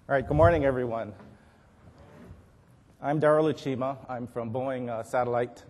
All right, good morning, everyone. I'm Darryl Uchima. I'm from Boeing Satellite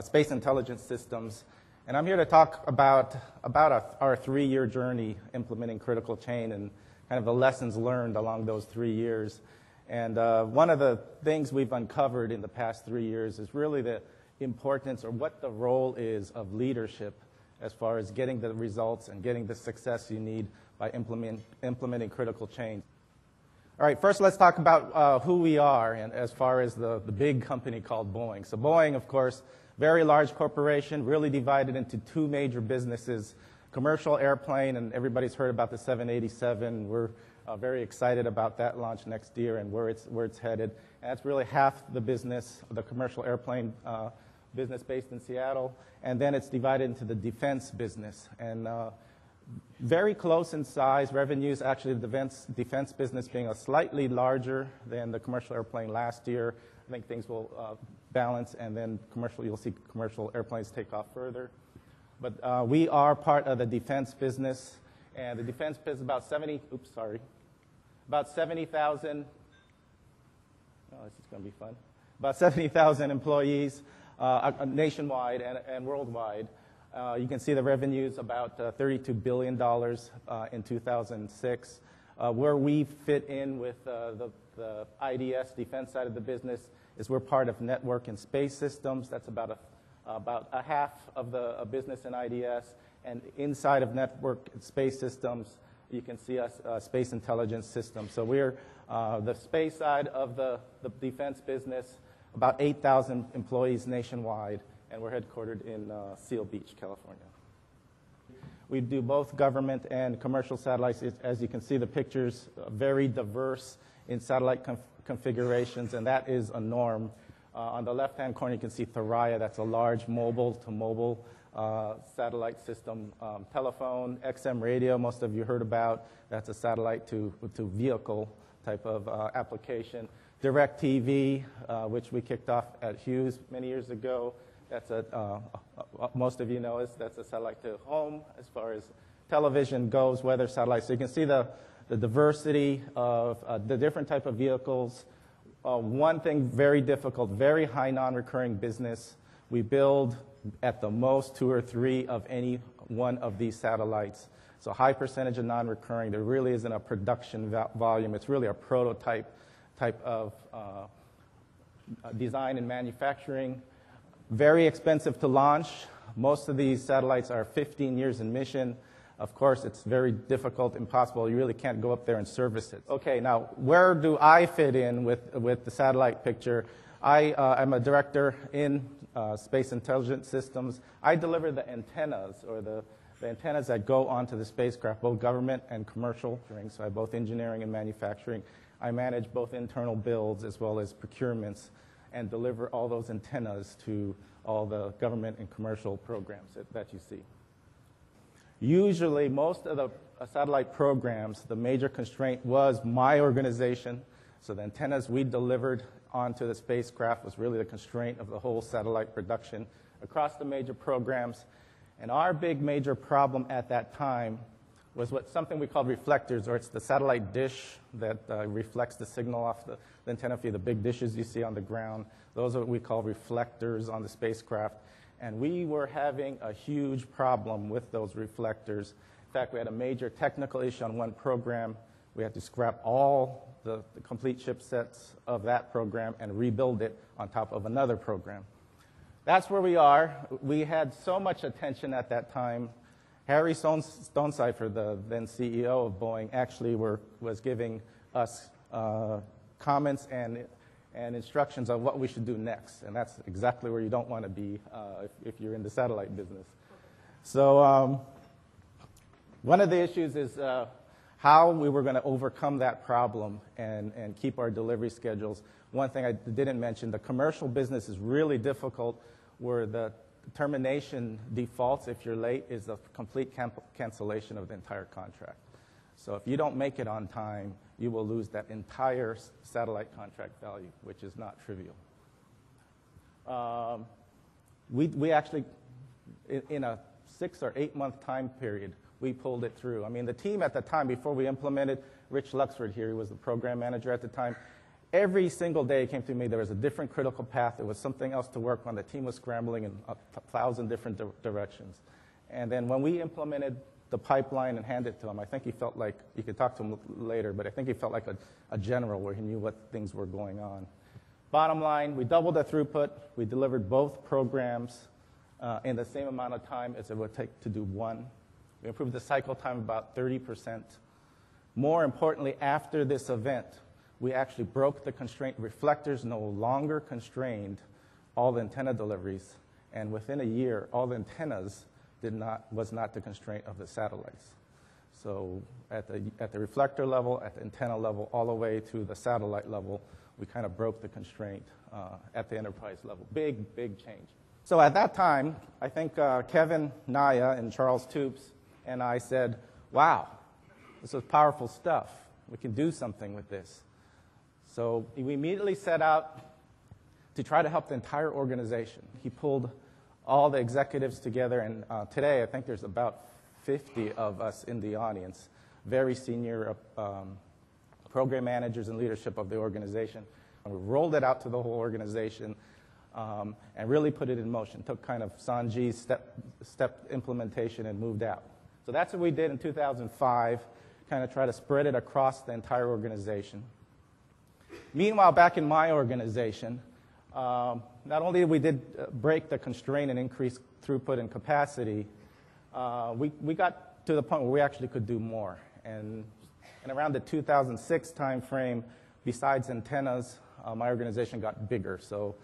Space Intelligence Systems, and I'm here to talk about our 3-year journey implementing critical chain and kind of the lessons learned along those 3 years. And one of the things we've uncovered in the past 3 years is really the importance or what the role is of leadership as far as getting the results and getting the success you need by implementing critical change. All right, first let's talk about who we are and as far as the big company called Boeing. So Boeing, of course, very large corporation, really divided into 2 major businesses, commercial airplane, and everybody's heard about the 787. We're very excited about that launch next year and where it's headed. And that's really half the business, the commercial airplane business based in Seattle. And then it's divided into the defense business. And very close in size, revenues, actually the defense business being a slightly larger than the commercial airplane last year. I think things will balance, and then you'll see commercial airplanes take off further. But we are part of the defense business, and the defense business about 70,000, oh, this is going to be fun, about 70,000 employees nationwide and worldwide. You can see the revenues about $32 billion in 2006. Where we fit in with the IDS defense side of the business is we're part of network and space systems. That's about a half of the business in IDS. And inside of network and space systems, you can see us space intelligence systems. So we're the space side of the defense business, about 8,000 employees nationwide. And we're headquartered in Seal Beach, California. We do both government and commercial satellites. As you can see, the pictures very diverse in satellite configurations, and that is a norm. On the left-hand corner, you can see Thuraya. That's a large mobile-to-mobile satellite system. Telephone, XM radio, most of you heard about. That's a satellite-to-vehicle type of application. DirecTV, which we kicked off at Hughes many years ago. That's most of you know that's a satellite to home as far as television goes, weather satellites. So you can see the diversity of the different type of vehicles. One thing very difficult, very high non-recurring business. We build at the most 2 or 3 of any one of these satellites. So high percentage of non-recurring. There really isn't a production volume. It's really a prototype type of design and manufacturing. Very expensive to launch. Most of these satellites are 15 years in mission. Of course, it's very difficult, impossible. You really can't go up there and service it. Okay, now, where do I fit in with the satellite picture? I'm a director in Space Intelligence Systems. I deliver the antennas, or the antennas that go onto the spacecraft, both government and commercial. So I have both engineering and manufacturing. I manage both internal builds as well as procurements, and deliver all those antennas to all the government and commercial programs that you see. Usually, most of the satellite programs, the major constraint was my organization. So the antennas we delivered onto the spacecraft was really the constraint of the whole satellite production across the major programs. And our big major problem at that time was something we called reflectors, or it's the satellite dish that reflects the signal off the antenna for the big dishes you see on the ground. Those are what we call reflectors on the spacecraft. And we were having a huge problem with those reflectors. In fact, we had a major technical issue on one program. We had to scrap all the complete chipsets of that program and rebuild it on top of another program. That's where we are. We had so much attention at that time. Harry Stonecipher, the then CEO of Boeing, actually was giving us comments and instructions on what we should do next. And that's exactly where you don't want to be if you're in the satellite business. So one of the issues is how we were going to overcome that problem and keep our delivery schedules. One thing I didn't mention, the commercial business is really difficult, where the termination defaults, if you're late, is a complete cancellation of the entire contract. So if you don't make it on time, you will lose that entire satellite contract value, which is not trivial. We actually, in a 6 or 8 month time period, we pulled it through. I mean, the team at the time, before we implemented, Rich Luxford here, who was the program manager at the time, every single day it came to me, there was a different critical path. There was something else to work on. The team was scrambling in 1,000 different directions. And then when we implemented the pipeline and handed it to him, I think he felt like, you could talk to him later, but I think he felt like a general where he knew what things were going on. Bottom line, we doubled the throughput. We delivered both programs in the same amount of time as it would take to do one. We improved the cycle time about 30%. More importantly, after this event, we actually broke the constraint. Reflectors no longer constrained all the antenna deliveries, and within a year, all the antennas was not the constraint of the satellites. So at the reflector level, at the antenna level, all the way to the satellite level, we kind of broke the constraint at the enterprise level. Big, big change. So at that time, I think Kevin Naya and Charles Toops and I said, wow, this is powerful stuff. We can do something with this. So we immediately set out to try to help the entire organization. He pulled all the executives together, and today I think there's about 50 of us in the audience, very senior program managers and leadership of the organization. And we rolled it out to the whole organization and really put it in motion. Took kind of Sanjeev's step implementation and moved out. So that's what we did in 2005, kind of try to spread it across the entire organization. Meanwhile, back in my organization, not only did we break the constraint and increase throughput and capacity, we got to the point where we actually could do more. And around the 2006 timeframe, besides antennas, my organization got bigger. So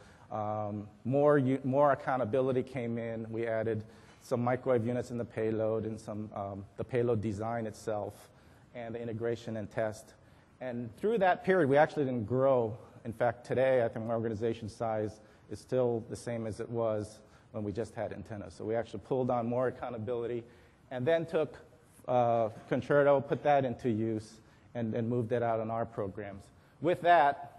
more accountability came in. We added some microwave units in the payload and the payload design itself and the integration and test. And through that period, we actually didn't grow. In fact, today, I think my organization size is still the same as it was when we just had antennas. So we actually pulled on more accountability and then took Concerto, put that into use, and moved it out on our programs. With that,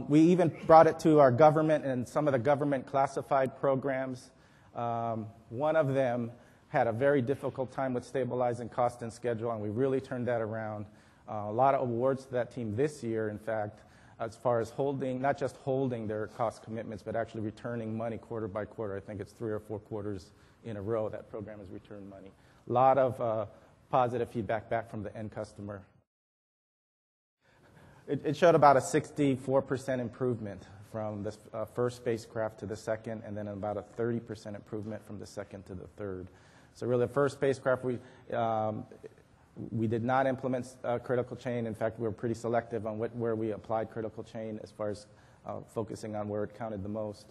we even brought it to our government and some of the government classified programs. One of them had a very difficult time with stabilizing cost and schedule, and we really turned that around. A lot of awards to that team this year, in fact, as far as not just holding their cost commitments, but actually returning money quarter by quarter. I think it's 3 or 4 quarters in a row that program has returned money. A lot of positive feedback back from the end customer. It showed about a 64% improvement from the first spacecraft to the second, and then about a 30% improvement from the second to the third. So really, the first spacecraft, we did not implement critical chain. In fact, we were pretty selective on where we applied critical chain as far as focusing on where it counted the most.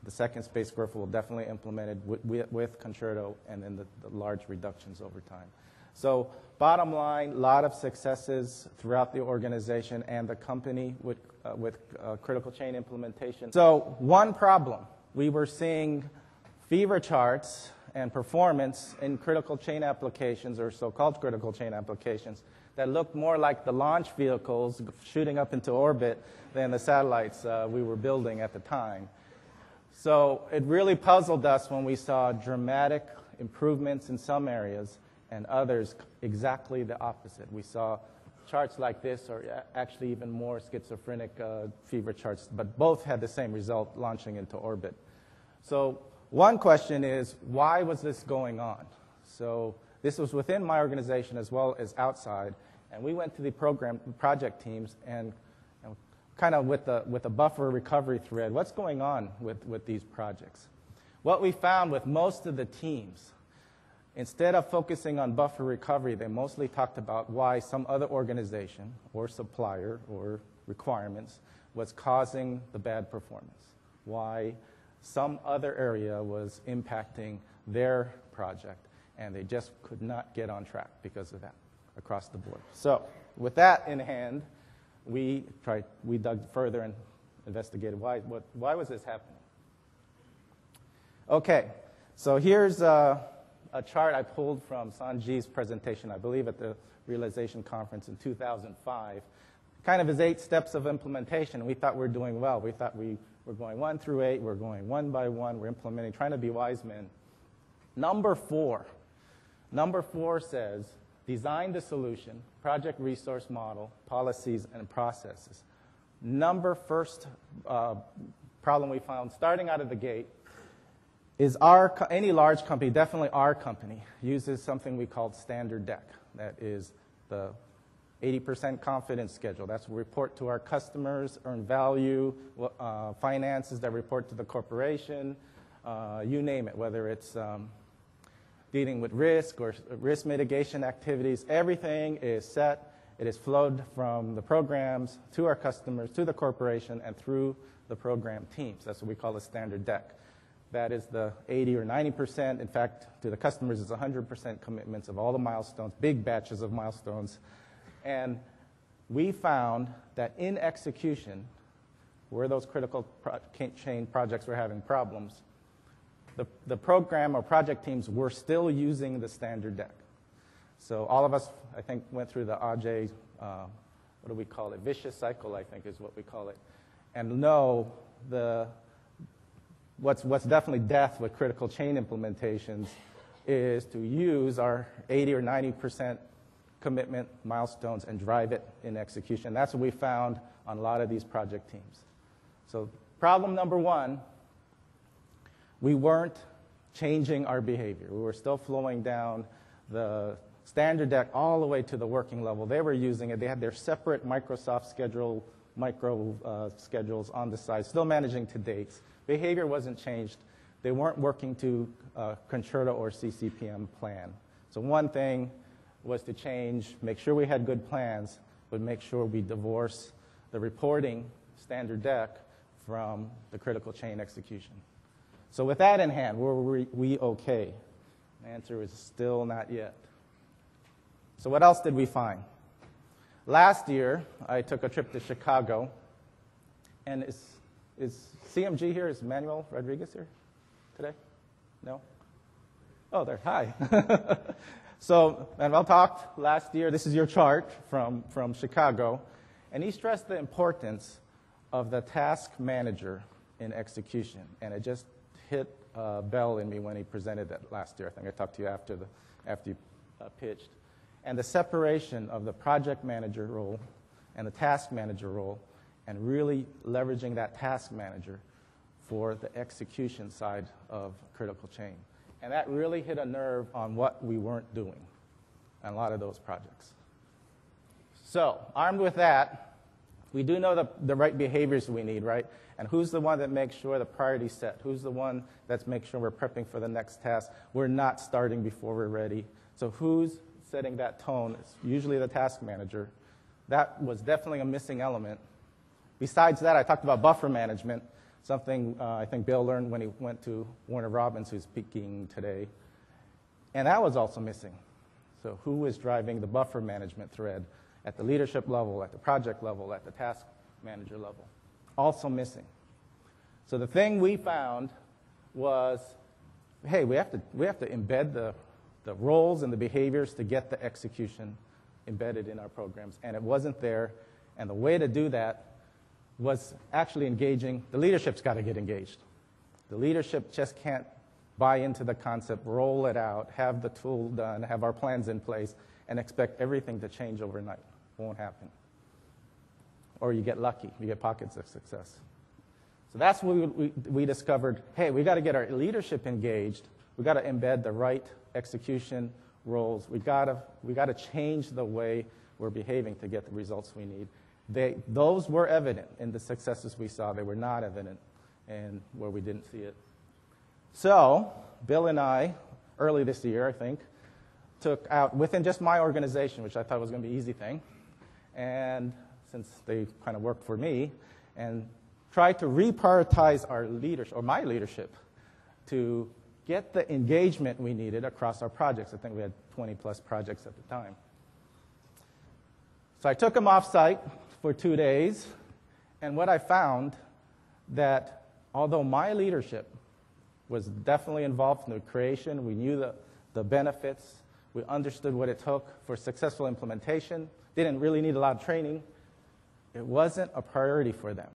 The second spacecraft will definitely implement it with Concerto and then the large reductions over time. So bottom line, a lot of successes throughout the organization and the company with critical chain implementation. So one problem, we were seeing fever charts and performance in critical chain applications, or so-called critical chain applications, that looked more like the launch vehicles shooting up into orbit than the satellites we were building at the time. So it really puzzled us when we saw dramatic improvements in some areas and others exactly the opposite. We saw charts like this, or actually even more schizophrenic fever charts, but both had the same result, launching into orbit. So one question is, why was this going on? So this was within my organization as well as outside, and we went to the project teams and kind of with a buffer recovery thread, what's going on with these projects? What we found with most of the teams, instead of focusing on buffer recovery, they mostly talked about why some other organization or supplier or requirements was causing the bad performance, why some other area was impacting their project, and they just could not get on track because of that across the board. So with that in hand, we dug further and investigated why was this happening. Okay, so here's a chart I pulled from Sanjeev's presentation, I believe at the Realization Conference in 2005. Kind of his 8 steps of implementation. We thought we were doing well. We thought we were going 1 through 8. We're going one by one. We're implementing, trying to be wise men. Number four says, design the solution, project resource model, policies, and processes. First problem we found starting out of the gate is any large company, definitely our company, uses something we call standard deck. That is the 80% confidence schedule. That's report to our customers, earn value, finances that report to the corporation, you name it, whether it's dealing with risk or risk mitigation activities. Everything is set. It is flowed from the programs to our customers, to the corporation, and through the program teams. That's what we call a standard deck. That is the 80 or 90%. In fact, to the customers, it's 100% commitments of all the milestones, big batches of milestones. And we found that in execution, where those critical chain projects were having problems, the program or project teams were still using the standard deck. So all of us, I think, went through the AJ, what do we call it, vicious cycle, I think is what we call it, and know what's definitely death with critical chain implementations is to use our 80 or 90% commitment milestones and drive it in execution. That's what we found on a lot of these project teams. So problem number one, we weren't changing our behavior. We were still flowing down the standard deck all the way to the working level. They were using it. They had their separate Microsoft schedules on the side, still managing to dates. Behavior wasn't changed. They weren't working to Concerta or CCPM plan. So one thing was to change, make sure we had good plans, but make sure we divorce the reporting standard deck from the critical chain execution. So with that in hand, were we okay? The answer is still not yet. So what else did we find? Last year, I took a trip to Chicago, and is CMG here? Is Manuel Rodriguez here today? No? Oh, there. Hi. So Manuel talked last year. This is your chart from Chicago, and he stressed the importance of the task manager in execution, and it just hit a bell in me when he presented that last year. I think I talked to you after you pitched. And the separation of the project manager role and the task manager role, and really leveraging that task manager for the execution side of critical chain. And that really hit a nerve on what we weren't doing on a lot of those projects. So, armed with that, we do know the right behaviors we need, right? And who's the one that makes sure the priority's set? Who's the one that's making sure we're prepping for the next task? We're not starting before we're ready. So who's setting that tone? It's usually the task manager. That was definitely a missing element. Besides that, I talked about buffer management, something I think Bill learned when he went to Warner Robins, who's speaking today. And that was also missing. So who is driving the buffer management thread at the leadership level, at the project level, at the task manager level? Also missing. So the thing we found was, hey, we have to embed the roles and the behaviors to get the execution embedded in our programs. And it wasn't there. And the way to do that was actually engaging. The leadership's got to get engaged. The leadership just can't buy into the concept, roll it out, have the tool done, have our plans in place, and expect everything to change overnight. Won't happen. Or you get lucky. You get pockets of success. So that's what we discovered. Hey, we got to get our leadership engaged. We got to embed the right execution roles. We got to change the way we're behaving to get the results we need. Those were evident in the successes we saw. They were not evident in where we didn't see it. So Bill and I, early this year, I think, took out, within just my organization, which I thought was going to be an easy thing, and since they kind of worked for me, and tried to reprioritize our leadership, or my leadership, to get the engagement we needed across our projects. I think we had 20-plus projects at the time. So I took them off-site for 2 days, and what I found that although my leadership was definitely involved in the creation, we knew the benefits, we understood what it took for successful implementation, didn't really need a lot of training, it wasn't a priority for them.